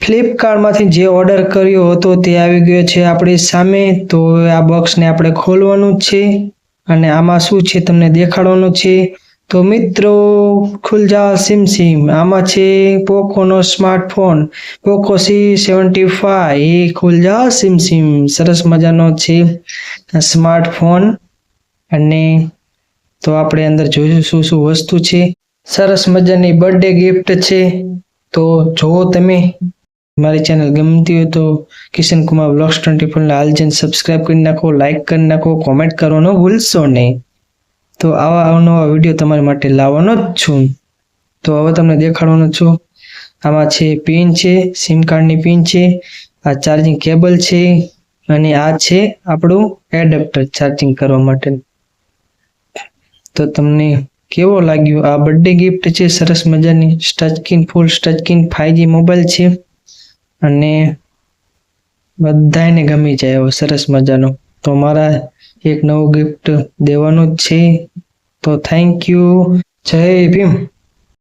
ફ્લિપકાર્ટમાંથી જે ઓર્ડર કર્યો હતો તે આવી ગયો છે આપણી સામે। તો આ બોક્સને આપણે ખોલવાનું છે અને આમાં શું છે તમને દેખાડવાનું છે। તો મિત્રો ખુલ જા સિમ સિમ। આમાં છે પોકોનો સ્માર્ટફોન પોકો C75 એ ખુલ જા સિમ સિમ। સરસ મજાનો છે સ્માર્ટફોન। અને તો આપણે અંદર જોઈશું શું શું વસ્તુ છે। સરસ મજાની બર્થડે ગિફ્ટ છે। તો જો તમે મારી ચેનલ ગમતી હોય તો કિશન કુમાર વ્લોગ્સ 24 ને હાલ જઈને સબસ્ક્રાઇબ કરી નાખો, લાઈક કરી નાખો, કોમેન્ટ કરવાનું ભૂલશો નહીં। તો આવા અવનવા વિડીયો તમારા માટે લાવવાનો જ છું। તો હવે તમને દેખાડવાનો છું। આમાં છે પિન છે, સિમ કાર્ડની પિન છે, આ ચાર્જિંગ કેબલ છે અને આ છે આપણું એડેપ્ટર ચાર્જિંગ કરવા માટે। તો તમને કેવો લાગ્યો આ બર્થડે ગિફ્ટ છે સરસ મજાની ટચ સ્ક્રીન ફૂલ ટચ સ્ક્રીન 5G મોબાઈલ છે અને બધાને ગમી જાય એવો સરસ મજાનો। તો મારા એક નવો ગિફ્ટ દેવાનો જ છે। તો થેન્ક યુ, જય ભીમ।